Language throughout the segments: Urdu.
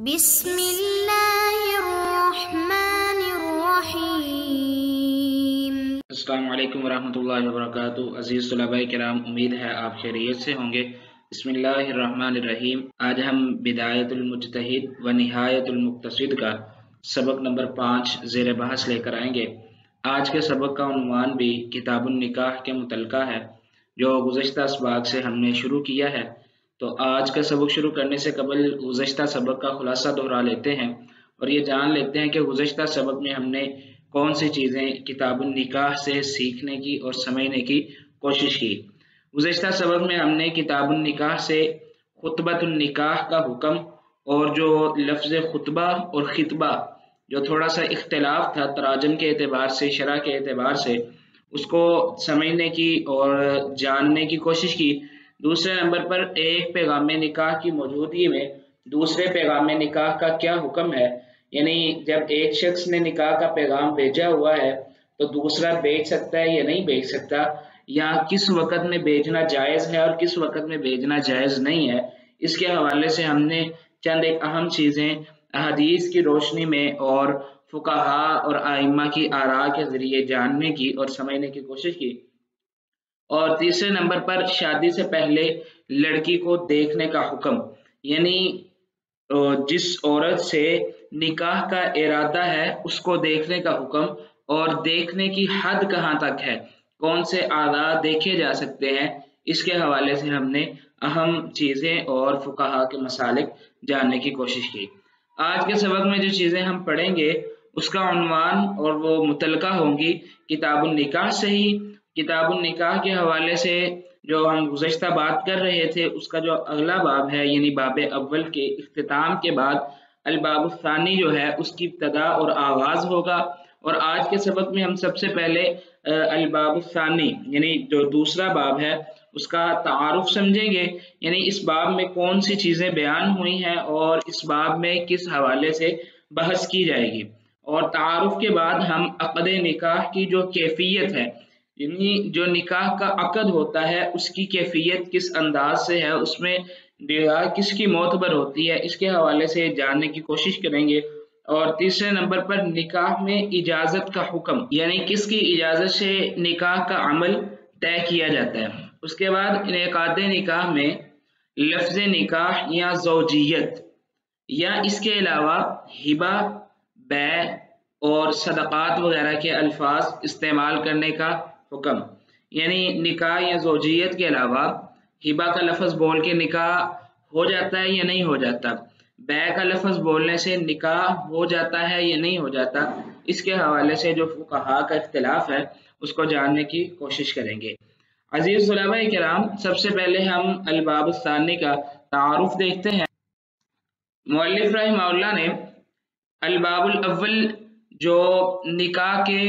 بسم اللہ الرحمن الرحیم۔ السلام علیکم ورحمۃ اللہ وبرکاتہ۔ عزیز طلباء کرام، امید ہے آپ خیریت سے ہوں گے۔ بسم اللہ الرحمن الرحیم۔ آج ہم بدایت المجتہد و نہایت المقتصد کا سبق نمبر 5 زیر بحث لے کر آئیں گے۔ آج کے سبق کا عنوان بھی کتاب النکاح کے متعلقہ ہے، جو گزشتہ اسباق سے ہم نے شروع کیا ہے۔ تو آج کا سبق شروع کرنے سے قبل گزشتہ سبق کا خلاصہ دہرا لیتے ہیں اور یہ جان لیتے ہیں کہ گزشتہ سبق میں ہم نے کون سی چیزیں کتاب النکاح سے سیکھنے کی اور سمجھنے کی کوشش کی۔ گزشتہ سبق میں ہم نے کتاب النکاح سے خطبۃ النکاح کا حکم اور جو لفظ خطبہ اور خطبہ جو تھوڑا سا اختلاف تھا تراجم کے اعتبار سے، شرح کے اعتبار سے، اس کو سمجھنے کی اور جاننے کی کوشش کی۔ دوسرے نمبر پر ایک پیغام نکاح کی موجودگی میں دوسرے پیغام نکاح کا کیا حکم ہے، یعنی جب ایک شخص نے نکاح کا پیغام بھیجا ہوا ہے تو دوسرا بھیج سکتا ہے یا نہیں بھیج سکتا، یا کس وقت میں بھیجنا جائز ہے اور کس وقت میں بھیجنا جائز نہیں ہے۔ اس کے حوالے سے ہم نے چند ایک اہم چیزیں احادیث کی روشنی میں اور فقہا اور ائمہ کی آراء کے ذریعے جاننے کی اور سمجھنے کی کوشش کی۔ اور تیسرے نمبر پر شادی سے پہلے لڑکی کو دیکھنے کا حکم، یعنی جس عورت سے نکاح کا ارادہ ہے اس کو دیکھنے کا حکم، اور دیکھنے کی حد کہاں تک ہے، کون سے اعضاء دیکھے جا سکتے ہیں، اس کے حوالے سے ہم نے اہم چیزیں اور فقہا کے مسالک جاننے کی کوشش کی۔ آج کے سبق میں جو چیزیں ہم پڑھیں گے اس کا عنوان اور وہ متعلقہ ہوں گی کتاب النکاح سے ہی۔ کتاب النکاح کے حوالے سے جو ہم گزشتہ بات کر رہے تھے اس کا جو اگلا باب ہے، یعنی باب اول کے اختتام کے بعد الباب الثانی جو ہے اس کی ابتدا اور آغاز ہوگا، اور آج کے سبق میں ہم سب سے پہلے الباب الثانی یعنی جو دوسرا باب ہے اس کا تعارف سمجھیں گے، یعنی اس باب میں کون سی چیزیں بیان ہوئی ہیں اور اس باب میں کس حوالے سے بحث کی جائے گی۔ اور تعارف کے بعد ہم عقد نکاح کی جو کیفیت ہے، یعنی جو نکاح کا عقد ہوتا ہے اس کی کیفیت کس انداز سے ہے، اس میں کس کی معتبر ہوتی ہے، اس کے حوالے سے جاننے کی کوشش کریں گے۔ اور تیسرے نمبر پر نکاح میں اجازت کا حکم، یعنی کس کی اجازت سے نکاح کا عمل طے کیا جاتا ہے۔ اس کے بعد انعقاد نکاح میں لفظ نکاح یا زوجیت یا اس کے علاوہ ہبہ، بیع اور صدقات وغیرہ کے الفاظ استعمال کرنے کا حکم، یعنی نکاح یا زوجیت کے علاوہ ہبہ کا لفظ بول کے نکاح ہو جاتا ہے یا نہیں ہو جاتا، بیع کا لفظ بولنے سے نکاح ہو جاتا ہے یا نہیں ہو جاتا، اس کے حوالے سے جو فقہا کا اختلاف ہے اس کو جاننے کی کوشش کریں گے۔ عزیز طلباء کرام، سب سے پہلے ہم الباب الثانی کا تعارف دیکھتے ہیں۔ مؤلف رحمہ اللہ نے الباب الاول جو نکاح کے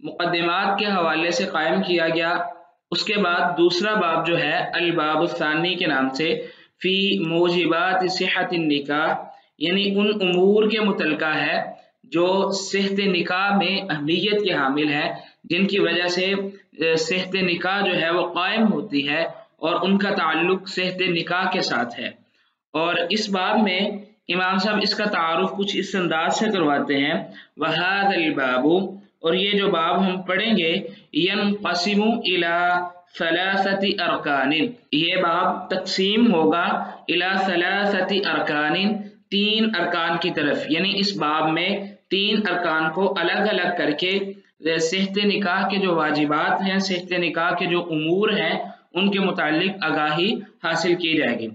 مقدمات کے حوالے سے قائم کیا گیا، اس کے بعد دوسرا باب جو ہے الباب الثانی کے نام سے فی موجبات صحت النکاح، یعنی ان امور کے متعلقہ ہے جو صحت نکاح میں اہمیت کے حامل ہے، جن کی وجہ سے صحت نکاح جو ہے وہ قائم ہوتی ہے اور ان کا تعلق صحت نکاح کے ساتھ ہے۔ اور اس باب میں امام صاحب اس کا تعارف کچھ اس انداز سے کرواتے ہیں، وَهَذَا الْبَابُ، اور یہ جو باب ہم پڑھیں گے، يَنْقَسِمُ إِلَى ثَلَاثَةِ أَرْكَانٍ، یہ باب تقسیم ہوگا إِلَى ثَلَاثَةِ أَرْكَانٍ، 3 ارکان کی طرف، یعنی اس باب میں 3 ارکان کو الگ الگ کر کے صحت نکاح کے جو واجبات ہیں، صحت نکاح کے جو امور ہیں، ان کے متعلق آگاہی حاصل کی جائے گی۔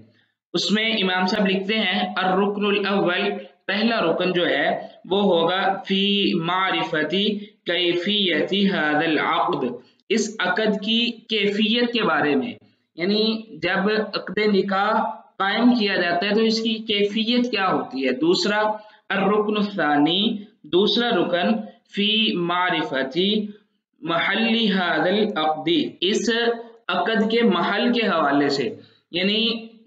اس میں امام صاحب لکھتے ہیں الرکن الاول، پہلا رکن جو ہے وہ ہوگا فی معرفتی کیفیتی ھذا العقد، اس عقد کی کیفیت کے بارے میں، یعنی جب عقد نکاح قائم کیا جاتا ہے تو اس کی کیفیت کیا ہوتی ہے۔ دوسرا الرکن الثانی، دوسرا رکن فی معرفتی محل ھذا العقد، اس عقد کے محل کے حوالے سے، یعنی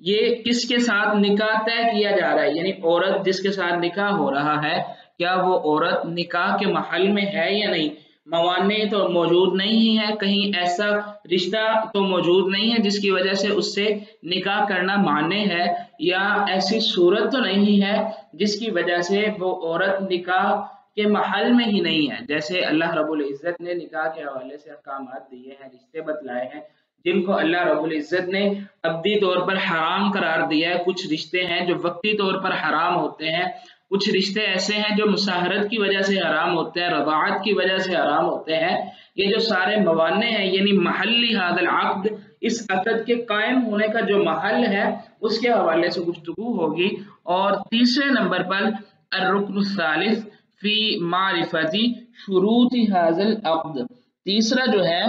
یہ کس کے ساتھ نکاح طے کیا جا رہا ہے، یعنی عورت جس کے ساتھ نکاح ہو رہا ہے کیا وہ عورت نکاح کے محل میں ہے یا نہیں، موانع تو موجود نہیں ہے، کہیں ایسا رشتہ تو موجود نہیں ہے جس کی وجہ سے اس سے نکاح کرنا مانع ہے، یا ایسی صورت تو نہیں ہے جس کی وجہ سے وہ عورت نکاح کے محل میں ہی نہیں ہے۔ جیسے اللہ رب العزت نے نکاح کے حوالے سے احکامات دیے ہیں، رشتے بتلائے ہیں جن کو اللہ رب العزت نے ابدی طور پر حرام قرار دیا ہے۔ کچھ رشتے ہیں جو وقتی طور پر حرام ہوتے ہیں، کچھ رشتے ایسے ہیں جو مساہرت کی وجہ سے حرام ہوتے ہیں، رضاعت کی وجہ سے حرام ہوتے ہیں۔ یہ جو سارے موانع ہیں، یعنی محلی هذا العقد، اس عقد کے قائم ہونے کا جو محل ہے اس کے حوالے سے گفتگو ہوگی۔ اور تیسرے نمبر پر الرکن الثالث فی معرفت شروط هذا العقد، تیسرا جو ہے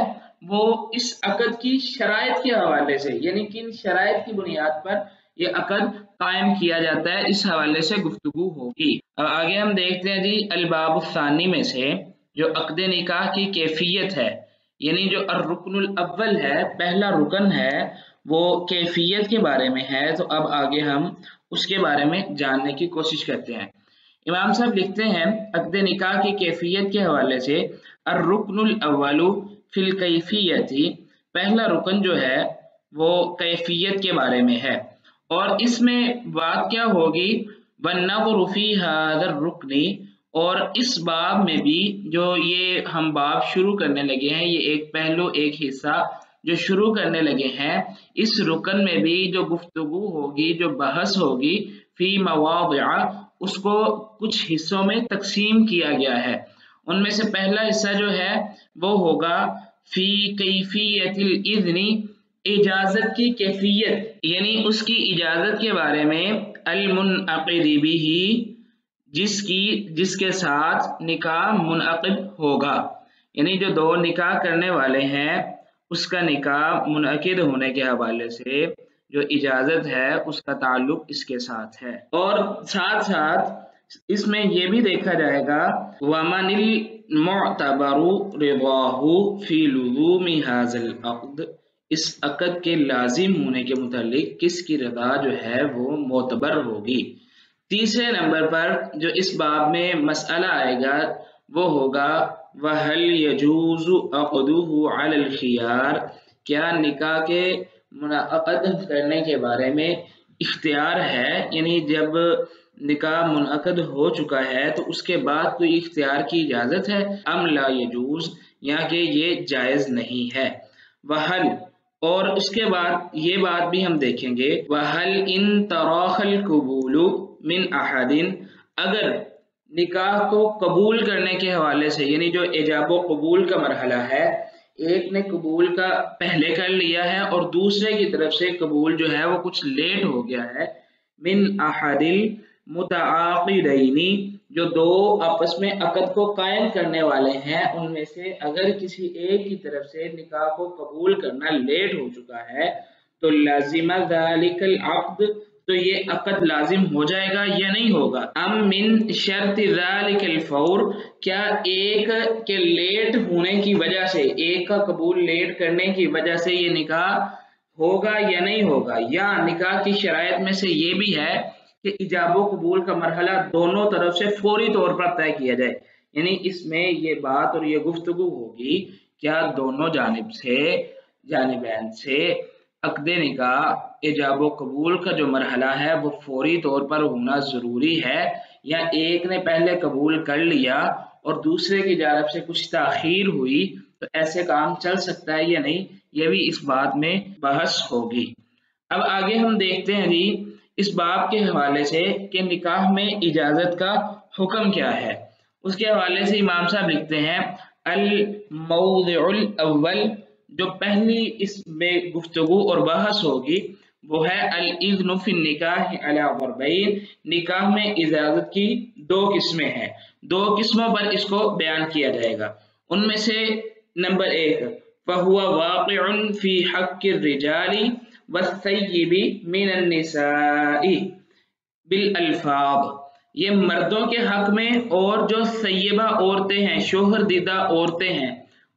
وہ اس عقد کی شرائط کے حوالے سے، یعنی کن شرائط کی بنیاد پر یہ عقد قائم کیا جاتا ہے، اس حوالے سے گفتگو ہوگی۔ اب آگے ہم دیکھتے ہیں جی الباب الثانی میں سے جو عقد نکاح کی کیفیت ہے، یعنی جو الرکن الاول ہے، پہلا رکن ہے، وہ کیفیت کے بارے میں ہے۔ تو اب آگے ہم اس کے بارے میں جاننے کی کوشش کرتے ہیں۔ امام صاحب لکھتے ہیں عقد نکاح کی کیفیت کے حوالے سے الرکن الاول فی الکیفیت، پہلا رکن جو ہے وہ کیفیت کے بارے میں ہے، اور اس میں بات کیا ہوگی وَالنَّظْرُ فِي هَذَا الرُّكْنِ، اور اس باب میں بھی جو یہ ہم باب شروع کرنے لگے ہیں، یہ ایک پہلو ایک حصہ جو شروع کرنے لگے ہیں، اس رکن میں بھی جو گفتگو ہوگی، جو بحث ہوگی فی مواضع، اس کو کچھ حصوں میں تقسیم کیا گیا ہے۔ ان میں سے پہلا حصہ جو ہے وہ ہوگا فی کیفیت الاذن، اجازت کی کیفیت، یعنی اس کی اجازت کے بارے میں، المنعقد بہ، جس کے ساتھ نکاح منعقد ہوگا، یعنی جو دو نکاح کرنے والے ہیں اس کا نکاح منعقد ہونے کے حوالے سے جو اجازت ہے اس کا تعلق اس کے ساتھ ہے۔ اور ساتھ ساتھ اس میں یہ بھی دیکھا جائے گا وَمَنِ الْمُعْتَبَرُ رِضَاهُ فِي لُزُومِ هَذَا الْعَقْدِ، اس عقد کے لازم ہونے کے متعلق کس کی رضا جو ہے وہ معتبر ہوگی۔ تیسرے نمبر پر جو اس باب میں مسئلہ آئے گا وہ ہوگا وَهَلْ يَجُوزُ عَقْدُهُ عَلَى الْخِيَارِ، کیا نکاح کے منعقد کرنے کے بارے میں اختیار ہے، یعنی جب نکاح منعقد ہو چکا ہے تو اس کے بعد کوئی اختیار کی اجازت ہے، ام لا یجوز، یا کہ یہ جائز نہیں ہے۔ وَهَلْ، اور اس کے بعد یہ بات بھی ہم دیکھیں گے وَهَلْ إِن تَرَاخَ الْقُبُولُ مِنْ أَحَدٍ، اگر نکاح کو قبول کرنے کے حوالے سے، یعنی جو ایجاب و قبول کا مرحلہ ہے، ایک نے قبول کا پہلے کر لیا ہے اور دوسرے کی طرف سے قبول جو ہے وہ کچھ لیٹ ہو گیا ہے، من احد المتعاقدین، جو دو آپس میں عقد کو قائم کرنے والے ہیں، ان میں سے اگر کسی ایک کی طرف سے نکاح کو قبول کرنا لیٹ ہو چکا ہے تو لازم ذالک العقد، تو یہ عقد لازم ہو جائے گا یا نہیں ہوگا۔ ام من شرط ذالک الفور، کیا ایک کے لیٹ ہونے کی وجہ سے، ایک کا قبول لیٹ کرنے کی وجہ سے یہ نکاح ہوگا یا نہیں ہوگا، یا نکاح کی شرائط میں سے یہ بھی ہے کہ ایجاب و قبول کا مرحلہ دونوں طرف سے فوری طور پر طے کیا جائے، یعنی اس میں یہ بات اور یہ گفتگو ہوگی کیا دونوں جانبین سے عقد نکاح ایجاب و قبول کا جو مرحلہ ہے وہ فوری طور پر ہونا ضروری ہے، یا ایک نے پہلے قبول کر لیا اور دوسرے کی جانب سے کچھ تاخیر ہوئی تو ایسے کام چل سکتا ہے یا نہیں، یہ بھی اس بات میں بحث ہوگی۔ اب آگے ہم دیکھتے ہیں جی اس باب کے حوالے سے کہ نکاح میں اجازت کا حکم کیا ہے۔ اس کے حوالے سے امام صاحب لکھتے ہیں الموضع الاول، جو پہلی اس میں گفتگو اور بحث ہوگی وہ ہے الاذن فی النکاح علی ضربین، نکاح میں اجازت کی دو قسمیں ہیں، دو قسموں پر اس کو بیان کیا جائے گا۔ ان میں سے نمبر ایک فَهُوَ وَاقِعٌ فِي حَقِّ الرِّجَالِ وَالثَّيِّبِ مِنَ النِّسَاءِ بِالْأَلْفَاظِ، یہ مردوں کے حق میں اور جو سیبہ عورتیں ہیں، شوہر دیدہ عورتیں ہیں،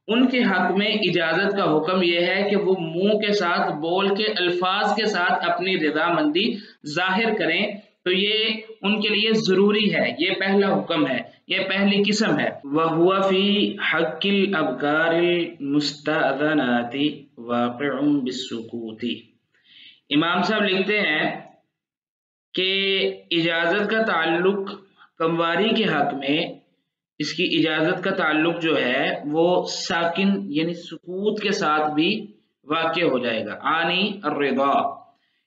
ان کے حق میں اجازت کا حکم یہ ہے کہ وہ منہ کے ساتھ بول کے الفاظ کے ساتھ اپنی رضامندی ظاہر کریں تو یہ ان کے لیے ضروری ہے، یہ پہلا حکم ہے، یہ پہلی قسم ہے۔ وَهُوَ فِي حَقِّ الْأَبْكَارِ الْمُسْتَأْذَنَاتِ وَاقِعٌ بِالسُّكُوتِ۔ امام صاحب لکھتے ہیں کہ اجازت کا تعلق کمواری کے حق میں، اس کی اجازت کا تعلق جو ہے وہ ساکن یعنی سکوت کے ساتھ بھی واقع ہو جائے گا، آنی الرضا،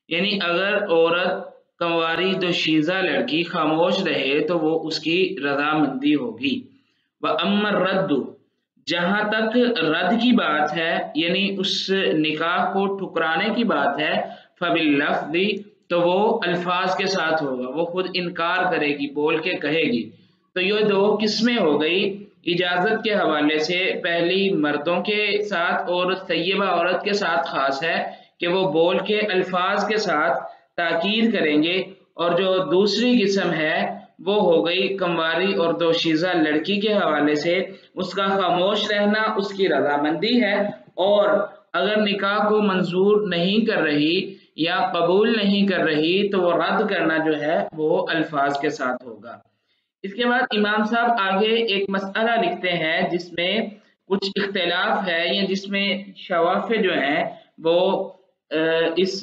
یعنی اگر عورت کنواری دوشیزہ لڑکی خاموش رہے تو وہ اس کی رضامندی ہوگی۔ وَأَمَّا الرَّدُّ، جہاں تک رد کی بات ہے یعنی اس نکاح کو ٹھکرانے کی بات ہے، فَبِاللَّفْظِ، تو وہ الفاظ کے ساتھ ہوگا، وہ خود انکار کرے گی، بول کے کہے گی۔ تو یہ دو قسمیں ہو گئی اجازت کے حوالے سے، پہلی مردوں کے ساتھ اور طیبہ عورت کے ساتھ خاص ہے کہ وہ بول کے الفاظ کے ساتھ تاکید کریں گے، اور جو دوسری قسم ہے وہ ہو گئی کنواری اور دوشیزہ لڑکی کے حوالے سے، اس کا خاموش رہنا اس کی رضامندی ہے، اور اگر نکاح کو منظور نہیں کر رہی یا قبول نہیں کر رہی تو وہ رد کرنا جو ہے وہ الفاظ کے ساتھ ہوگا۔ اس کے بعد امام صاحب آگے ایک مسئلہ لکھتے ہیں جس میں کچھ اختلاف ہے یا جس میں شوافع جو ہیں وہ اس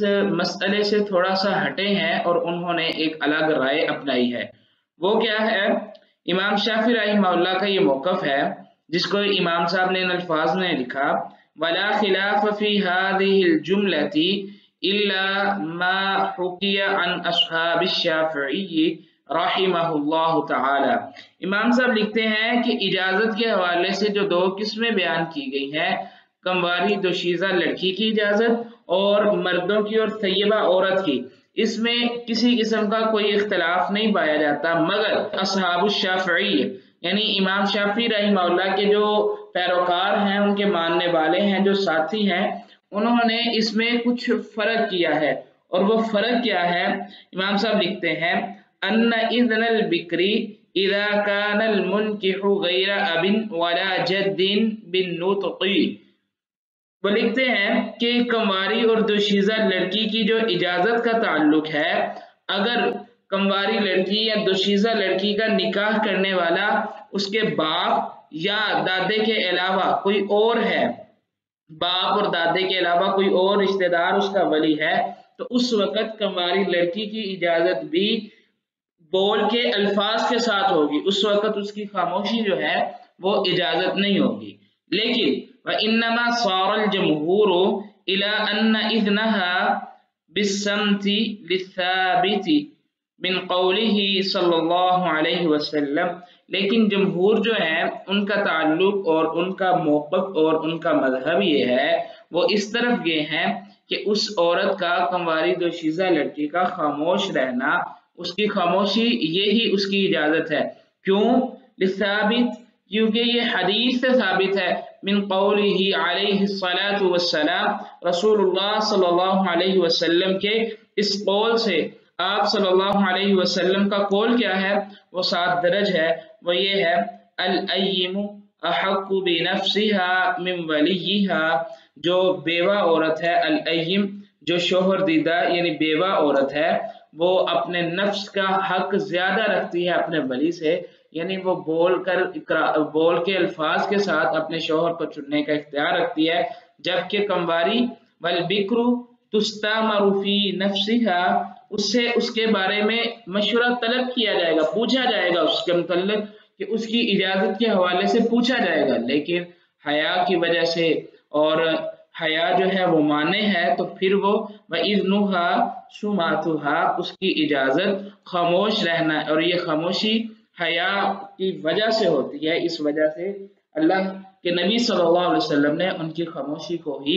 مسئلے سے تھوڑا سا ہٹے ہیں اور انہوں نے ایک الگ رائے اپنائی ہے۔ وہ کیا ہے؟ امام شافعی رحمہ اللہ کا یہ موقف ہے جس کو امام صاحب نے ان الفاظ میں لکھا، وَلَا خِلَافَ فِي هَذِهِ الْجُمْلَةِ إِلَّا مَا حُكِيَ عَنْ أَصْحَابِ الشَّافِعِيِّ رحمہ اللہ تعالی۔ امام صاحب لکھتے ہیں کہ اجازت کے حوالے سے جو دو قسمیں بیان کی گئی ہیں، کنواری دوشیزہ لڑکی کی اجازت اور مردوں کی اور طیبہ عورت کی، اس میں کسی قسم کا کوئی اختلاف نہیں پایا جاتا، مگر اصحاب الشافعی یعنی امام شافعی رحمہ اللہ کے جو پیروکار ہیں، ان کے ماننے والے ہیں، جو ساتھی ہیں، انہوں نے اس میں کچھ فرق کیا ہے، اور وہ فرق کیا ہے؟ امام صاحب لکھتے ہیں ان اذن البکری اذا كان المنکح غیر اب ولا جد بالنطق۔ وہ لکھتے ہیں کہ کنواری اور دوشیزہ لڑکی کی جو اجازت کا تعلق ہے، اگر کنواری لڑکی یا دوشیزہ لڑکی کا نکاح کرنے والا اس کے باپ یا دادے کے علاوہ کوئی اور ہے، باپ اور دادے کے علاوہ کوئی اور رشتہ دار اس کا ولی ہے، تو اس وقت کنواری لڑکی کی اجازت بھی بول کے الفاظ کے ساتھ ہوگی، اس وقت اس کی خاموشی جو ہے وہ اجازت نہیں ہوگی۔ لیکن وَإِنَّمَا صَارَ الْجَمْهُورُ إِلَىٰ أَنَّ إِذْنَهَا بِالسَّمْتِ لِلثَّابِتِ من قوله صلی اللہ علیہ وسلم، لیکن جمہور جو ہیں ان کا تعلق اور ان کا موقف اور ان کا مذہب یہ ہے، وہ اس طرف یہ ہیں کہ اس عورت کا کنواری دوشیزہ لڑکی کا خاموش رہنا، اس کی خاموشی یہی اس کی اجازت ہے۔ کیوں؟ لثابت، کیونکہ یہ حدیث سے ثابت ہے، من قوله علیہ الصلاۃ والسلام، رسول اللہ صلی اللہ علیہ وسلم کے اس قول سے۔ آپ صلی اللہ علیہ وسلم کا قول کیا ہے؟ وہ 7 درج ہے، وہ یہ ہے الایّم احق بنفسها من ولیها، جو بیوہ عورت ہے، الایّم جو شوہر دیدہ یعنی بیوہ عورت ہے، وہ اپنے نفس کا حق زیادہ رکھتی ہے اپنے ولی سے، یعنی وہ بول کے الفاظ کے ساتھ اپنے شوہر کو چننے کا اختیار رکھتی ہے، جبکہ کنواری والبکر تستامر فی نفسها، اس سے اس کے بارے میں مشورہ طلب کیا جائے گا، پوچھا جائے گا اس کے متعلق، کہ اس کی اجازت کے حوالے سے پوچھا جائے گا، لیکن حیا کی وجہ سے، اور حیا جو ہے وہ مانے ہے، تو پھر وہ وَإِذْنُهَا سُمَاتُهَا، اس کی اجازت خاموش رہنا، اور یہ خاموشی حیا کی وجہ سے ہوتی ہے، اس وجہ سے اللہ کہ نبی صلی اللہ علیہ وسلم نے ان کی خاموشی کو ہی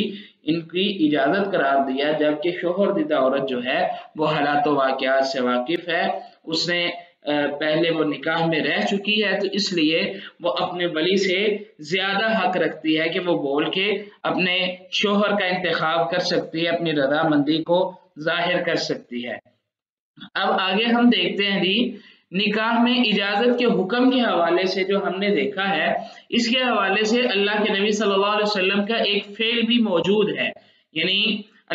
ان کی اجازت قرار دیا، جبکہ شوہر دیدہ عورت جو ہے وہ حالات و واقعات سے واقف ہے، اس نے پہلے وہ نکاح میں رہ چکی ہے، تو اس لیے وہ اپنے ولی سے زیادہ حق رکھتی ہے کہ وہ بول کے اپنے شوہر کا انتخاب کر سکتی ہے، اپنی رضامندی کو ظاہر کر سکتی ہے۔ اب آگے ہم دیکھتے ہیں جی نکاح میں اجازت کے حکم کے حوالے سے جو ہم نے دیکھا ہے، اس کے حوالے سے اللہ کے نبی صلی اللہ علیہ وسلم کا ایک فعل بھی موجود ہے، یعنی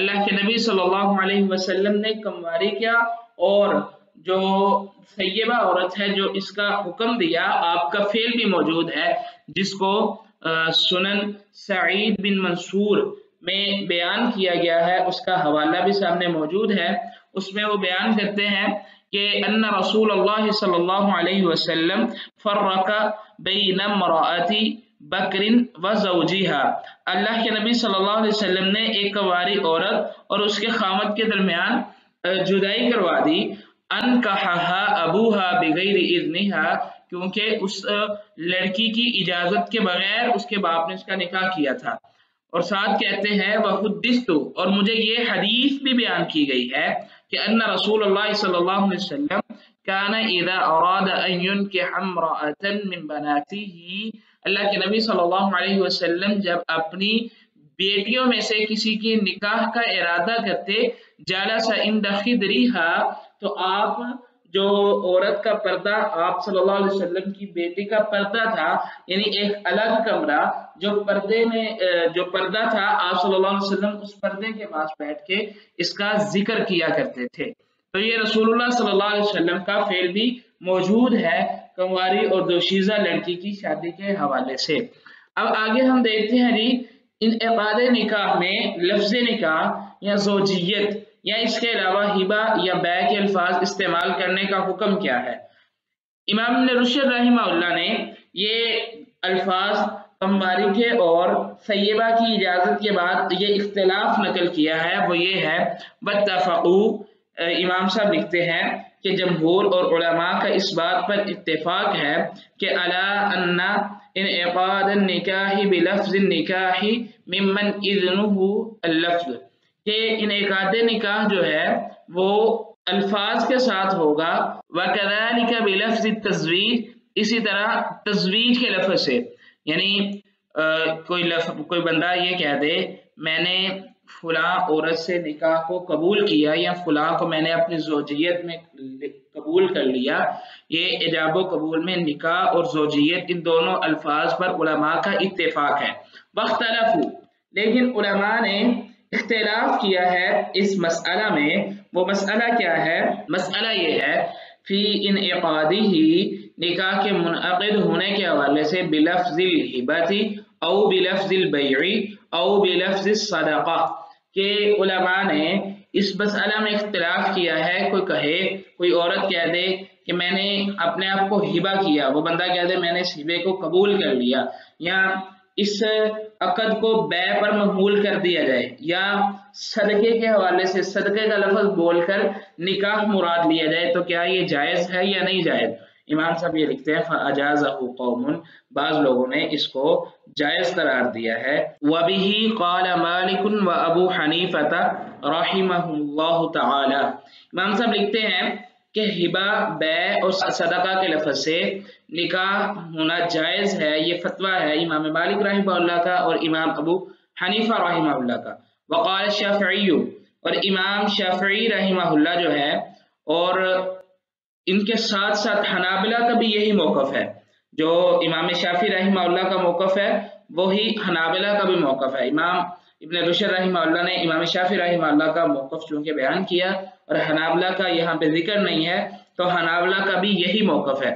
اللہ کے نبی صلی اللہ علیہ وسلم نے کنواری کیا اور جو سیبہ عورت ہے جو اس کا حکم دیا، آپ کا فعل بھی موجود ہے جس کو سنن سعید بن منصور میں بیان کیا گیا ہے، اس کا حوالہ بھی سامنے موجود ہے۔ اس میں وہ بیان کرتے ہیں کہ ان رسول اللہ صلی اللہ علیہ وسلم فرق بین امرأۃ بکر و زوجہا، اللہ کے نبی صلی اللہ علیہ وسلم نے ایک کنواری عورت اور اس کے خامد کے درمیان جدائی کروا دی، انکحہا ابوہا بغیر اذنہا، کیونکہ اس لڑکی کی اجازت کے بغیر اس کے باپ نے اس کا نکاح کیا تھا۔ اور ساتھ کہتے ہیں وحدثت، اور مجھے یہ حدیث بھی بیان کی گئی ہے کہ ان رسول اللہ صلی اللہ علیہ وسلم کان اذا اراد ان ينكح امرأة من بناته، اللہ کے نبی صلی اللہ علیہ وسلم جب اپنی بیٹیوں میں سے کسی کی نکاح کا ارادہ کرتے، جلس عند خدریہا، تو آپ جو عورت کا پردہ آپ صلی اللہ علیہ وسلم کی بیٹی کا پردہ تھا، یعنی ایک الگ کمرہ جو پردے میں جو پردہ تھا، آپ صلی اللہ علیہ وسلم اس پردے کے پاس بیٹھ کے اس کا ذکر کیا کرتے تھے۔ تو یہ رسول اللہ صلی اللہ علیہ وسلم کا فعل بھی موجود ہے کنواری اور دوشیزہ لڑکی کی شادی کے حوالے سے۔ اب آگے ہم دیکھتے ہیں جی انعقاد نکاح میں لفظ نکاح یا زوجیت یا اس کے علاوہ ہبہ یا بیع کے الفاظ استعمال کرنے کا حکم کیا ہے۔ امام ابن رشد رحمہ اللہ نے یہ الفاظ کنواری کے اور سیبہ کی اجازت کے بعد یہ اختلاف نقل کیا ہے، وہ یہ ہے واتفقوا، امام صاحب لکھتے ہیں کہ جمہور اور علماء کا اس بات پر اتفاق ہے کہ علی ان انعقاد النکاح بلفظ النکاح ممن اذنہ اللفظ، کہ انعقاد نکاح جو ہے وہ الفاظ کے ساتھ ہوگا، وَكَذَلِكَ بِلَفْظِ التَّزْوِيج، اسی طرح تزویج کے لفظ سے، یعنی کوئی بندہ یہ کہہ دے میں نے فلاں عورت سے نکاح کو قبول کیا یا فلاں کو میں نے اپنی زوجیت میں قبول کر لیا، یہ ایجاب و قبول میں نکاح اور زوجیت ان دونوں الفاظ پر علماء کا اتفاق ہے۔ واختلفوا، لیکن علماء نے اختلاف کیا ہے اس مسئلہ میں، وہ مسئلہ کیا ہے؟ مسئلہ یہ ہے فی انعقادہ، نکاح کے منعقد ہونے کے حوالے سے بلفظ الہبۃ او بلفظ البیع او بلفظ الصدقہ، کہ علماء نے اس مسئلہ میں اختلاف کیا ہے۔ کوئی کہے، کوئی عورت کہہ دے کہ میں نے اپنے آپ کو ہبہ کیا، وہ بندہ کہہ دے میں نے اس ہبے کو قبول کر لیا، یا اس عقد کو بیع پر محمول کر دیا جائے، یا صدقے کے حوالے سے صدقے کا لفظ بول کر نکاح مراد لیا جائے، تو کیا یہ جائز ہے یا نہیں جائز؟ امام صاحب یہ لکھتے ہیں فَأَجَازَهُ قَوْمٌ، بعض لوگوں نے اس کو جائز قرار دیا ہے۔ وَبِهِ قَالَ مَالِكٌ وَأَبُو حَنِيفَةَ رَحِمَهُمُ اللَّهُ تَعَالَى، امام صاحب لکھتے ہیں کہ ہبہ، بیع اور صدقہ کے لفظ سے نکاح ہونا جائز ہے، یہ فتویٰ ہے امام مالک رحمہ اللہ کا اور امام ابو حنیفہ رحمہ اللہ کا۔ وقال الشافعی، اور امام شافعی رحمہ اللہ جو ہے، اور ان کے ساتھ ساتھ حنابلہ کا بھی یہی موقف ہے، جو امام شافعی رحمہ اللہ کا موقف ہے وہی حنابلہ کا بھی موقف ہے۔ امام ابن رشد رحمہ اللہ نے امام شافعی رحمہ اللہ کا موقف چونکہ بیان کیا اور حنابلہ کا یہاں پہ ذکر نہیں ہے، تو حنابلہ کا بھی یہی موقف ہے۔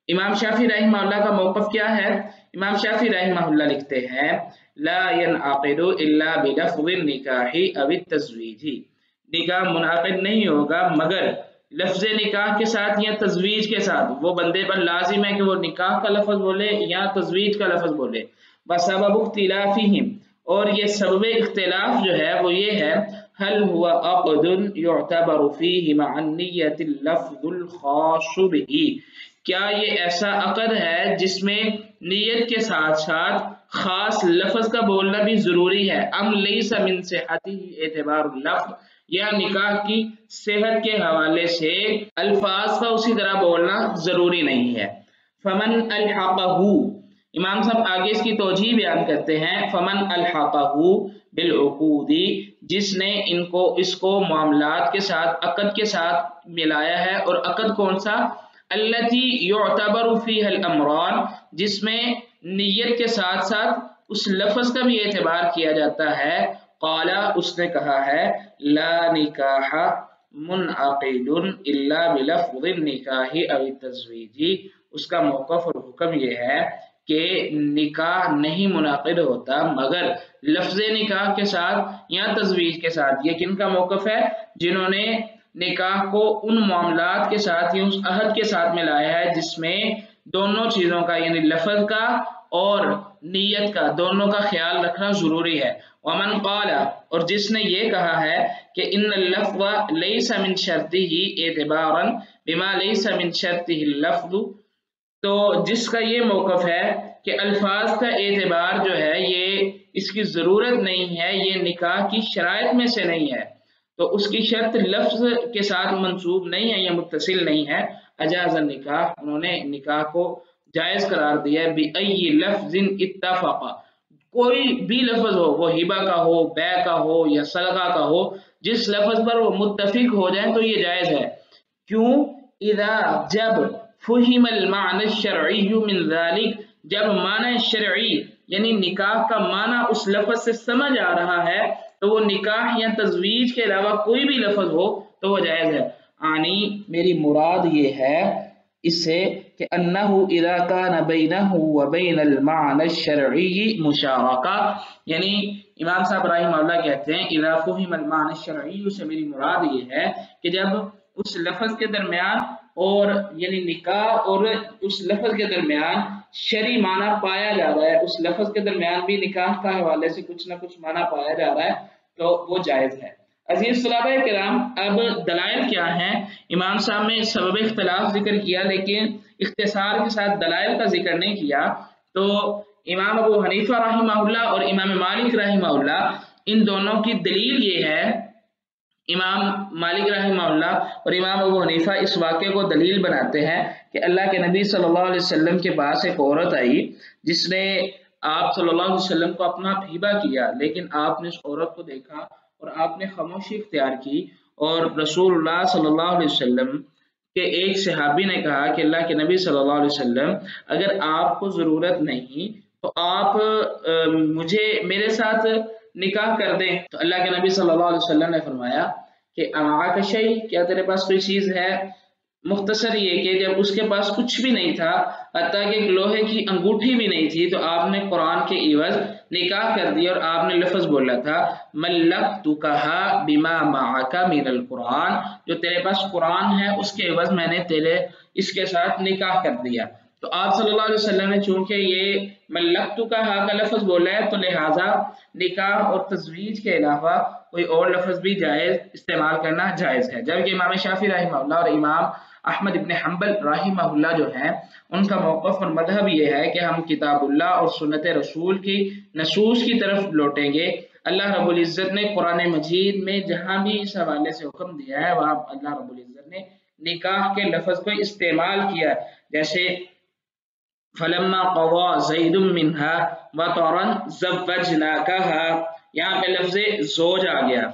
امام شافعی رحمہ اللہ کا موقف کیا ہے؟ امام شافعی رحمہ اللہ لکھتے ہیں لا ينعقد الا بلفظ النکاح او التزویج، نکاح منعقد نہیں ہوگا مگر لفظ نکاح کے ساتھ یا تزویج کے ساتھ، وہ بندے پر لازم ہے کہ وہ نکاح کا لفظ بولے یا تزویج کا لفظ بولے۔ وسبب اختلافہم، اور یہ سبب اختلاف جو ہے وہ یہ ہے هل هو عقد يعتبر فيه مع النیۃ اللفظ الخاص به، کیا یہ ایسا عقد ہے جس میں نیت کے ساتھ ساتھ خاص لفظ کا بولنا بھی ضروری ہے؟ ام لیس من صحته اعتبار اللفظ، یا نکاح کی صحت کے حوالے سے الفاظ کا اسی طرح بولنا ضروری نہیں ہے۔ فمن الحقہ، امام صاحب آگے اس کی توجیہ بیان کرتے ہیں، فمن الحقہ بالعقود، جس نے اس کو معاملات کے ساتھ عقد کے ساتھ ملایا ہے، اور عقد کون سا؟ التی یعتبر فیہ الامران، جس میں نیت کے ساتھ ساتھ اس لفظ کا بھی اعتبار کیا جاتا ہے۔ قالا، اس نے کہا ہے لا نکاح منعقد الا بلفظ النکاح او التزویج، اس کا موقف اور حکم یہ ہے کہ نکاح نہیں منعقد ہوتا مگر لفظ نکاح کے ساتھ یا تزویج کے ساتھ۔ یہ کن کا موقف ہے؟ جنہوں نے نکاح کو ان معاملات کے ساتھ یا اس عہد کے ساتھ میں لایا ہے جس میں دونوں چیزوں کا یعنی لفظ کا اور نیت کا دونوں کا خیال رکھنا ضروری ہے۔ ومن قال، اور جس نے یہ کہا ہے کہ ان اللفظ لیس من شرطه اعتبارا بما لیس من شرطه اللفظ، تو جس کا یہ موقف ہے کہ الفاظ کا اعتبار جو ہے یہ اس کی ضرورت نہیں ہے، یہ نکاح کی شرائط میں سے نہیں ہے، تو اس کی شرط لفظ کے ساتھ منسوب نہیں ہے یا متصل نہیں ہے، اجاز النکاح، انہوں نے نکاح کو جائز قرار دیا ہے، بِأَيِّ لفظ اتفق، کوئی بھی لفظ ہو، وہ ہبہ کا ہو، بیع کا ہو یا صدقہ کا ہو، جس لفظ پر وہ متفق ہو جائیں تو یہ جائز ہے۔ کیوں؟ اذا، جب فہم المعنی الشرعی من ذلك، جب معنی شرعی یعنی نکاح کا معنی اس لفظ سے سمجھ آ رہا ہے تو وہ نکاح یا تزویج کے علاوہ کوئی بھی لفظ ہو تو وہ جائز ہے۔ آنی، میری مراد یہ ہے اس سے کہ انہو اذا کان بینہ وبین المعنی الشرعی مشارکہ، یعنی امام صاحب رحمہ اللہ کہتے ہیں اذا فہم المعنی الشرعی سے میری مراد یہ ہے کہ جب اس لفظ کے درمیان اور یعنی نکاح اور اس لفظ کے درمیان شرعی معنی پایا جا رہا ہے، اس لفظ کے درمیان بھی نکاح کا حوالے سے کچھ نہ کچھ معنی پایا جا رہا ہے تو وہ جائز ہے۔ عزیز طلباء کرام، اب دلائل کیا ہیں؟ امام صاحب نے سبب اختلاف ذکر کیا لیکن اختصار کے ساتھ دلائل کا ذکر نہیں کیا، تو امام ابو حنیفہ رحمہ اللہ اور امام مالک رحمہ اللہ ان دونوں کی دلیل یہ ہے، امام مالک رحمہ اللہ اور امام ابو حنیفہ اس واقعے کو دلیل بناتے ہیں کہ اللہ کے نبی صلی اللہ علیہ وسلم کے پاس ایک عورت آئی جس نے آپ صلی اللہ علیہ وسلم کو اپنا ہبہ کیا، لیکن آپ نے اس عورت کو دیکھا اور آپ نے خاموشی اختیار کی، اور رسول اللہ صلی اللہ علیہ وسلم کہ ایک صحابی نے کہا کہ اللہ کے نبی صلی اللہ علیہ وسلم اگر آپ کو ضرورت نہیں تو آپ میرے ساتھ نکاح کر دیں، تو اللہ کے نبی صلی اللہ علیہ وسلم نے فرمایا کہ امعاک شیء، کیا تیرے پاس کوئی چیز ہے؟ مختصر یہ کہ جب اس کے پاس کچھ بھی نہیں تھا، حتیٰ کہ ایک لوہے کی انگوٹھی بھی نہیں تھی، تو آپ نے قرآن کے عوض نکاح کر دیا اور آپ نے لفظ بولا تھا ملکتکھا بما معک من القرآن، جو تیرے پاس قرآن ہے اس کے عوض میں نے تیرے اس کے ساتھ نکاح کر دیا۔ تو آپ صلی اللہ علیہ وسلم نے چونکہ یہ ملکتکھا کا لفظ بولا ہے تو لہٰذا نکاح اور تزویج کے علاوہ کوئی اور لفظ بھی جائز استعمال کرنا جائز ہے، جبکہ امام شافعی رحمہ اللہ اور امام احمد ابن حنبل رحمہ اللہ جو ہیں ان کا موقف اور مذہب یہ ہے کہ ہم کتاب اللہ اور سنت رسول کی نصوص کی طرف لوٹیں گے۔ اللہ رب العزت نے قرآن مجید میں جہاں بھی اس حوالے سے حکم دیا ہے وہاں اللہ رب العزت نے نکاح کے لفظ کو استعمال کیا، جیسے فلما قضى زید منها وطرا زوجناکها، یہاں پہ لفظ زوج آ گیا۔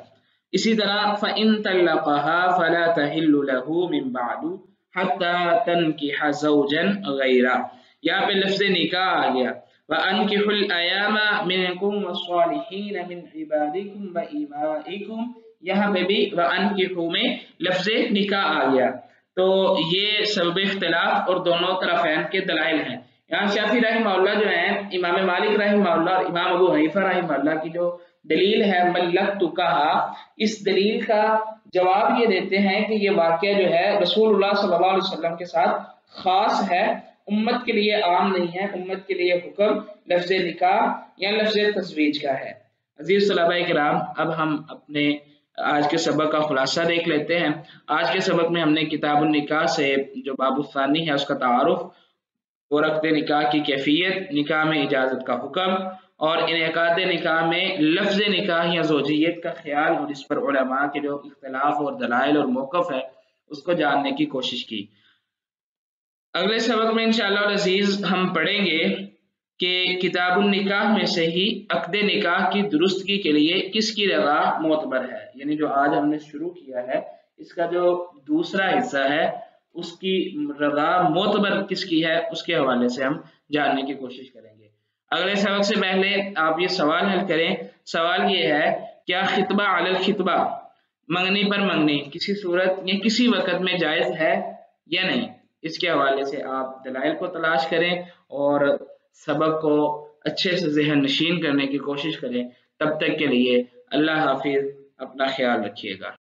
اسی طرح فَإِن طَلَّقَهَا فَلَا تَحِلُّ لَهُ مِن بَعْدُ حَتَّى تَنكِحَ زَوْجًا غَيْرَهُ، یہاں پہ لفظ نکاح آ گیا۔ وَأَنكِحُوا الْأَيَامَ مِنكُمْ وَالصَّالِحِينَ مِنْ عِبَادِكُمْ وَإِمَائِكُمْ، یہاں پہ بھی وَأَنكِحُوا میں لفظ نکاح آ گیا۔ تو یہ سبب اختلاف اور دونوں طرفین کے دلائل ہیں۔ یہاں شافعی رحمہ اللہ جو ہیں، امام مالک رحمہ اللہ اور امام ابو حنیفہ رحمہ اللہ کی جو دلیل ہے ملکتکھا، اس دلیل کا جواب یہ دیتے ہیں کہ یہ واقعہ جو ہے رسول اللہ صلی اللہ علیہ وسلم کے ساتھ خاص ہے، امت کے لیے عام نہیں ہے، امت کے لیے حکم لفظ نکاح یا لفظ تزویج کا ہے۔ عزیز طلباء کرام، اب ہم اپنے آج کے سبق کا خلاصہ دیکھ لیتے ہیں۔ آج کے سبق میں ہم نے کتاب النکاح سے جو باب الثانی ہے اس کا تعارف، وہ رقد نکاح کی کیفیت، نکاح میں اجازت کا حکم اور انعقاد نکاح میں لفظ نکاح یا زوجیت کا خیال، اور اس پر علماء کے جو اختلاف اور دلائل اور موقف ہے اس کو جاننے کی کوشش کی۔ اگلے سبق میں انشاءاللہ العزیز ہم پڑھیں گے کہ کتاب النکاح میں سے ہی عقد نکاح کی درستگی کے لیے کس کی رضا معتبر ہے، یعنی جو آج ہم نے شروع کیا ہے اس کا جو دوسرا حصہ ہے اس کی رضا معتبر کس کی ہے اس کے حوالے سے ہم جاننے کی کوشش کریں گے۔ اگلے سبق سے پہلے آپ یہ سوال حل کریں۔ سوال یہ ہے، کیا خطبہ علی الخطبہ منگنی پر منگنی کسی صورت یا کسی وقت میں جائز ہے یا نہیں، اس کے حوالے سے آپ دلائل کو تلاش کریں اور سبق کو اچھے سے ذہن نشین کرنے کی کوشش کریں۔ تب تک کے لیے اللہ حافظ، اپنا خیال رکھیے گا۔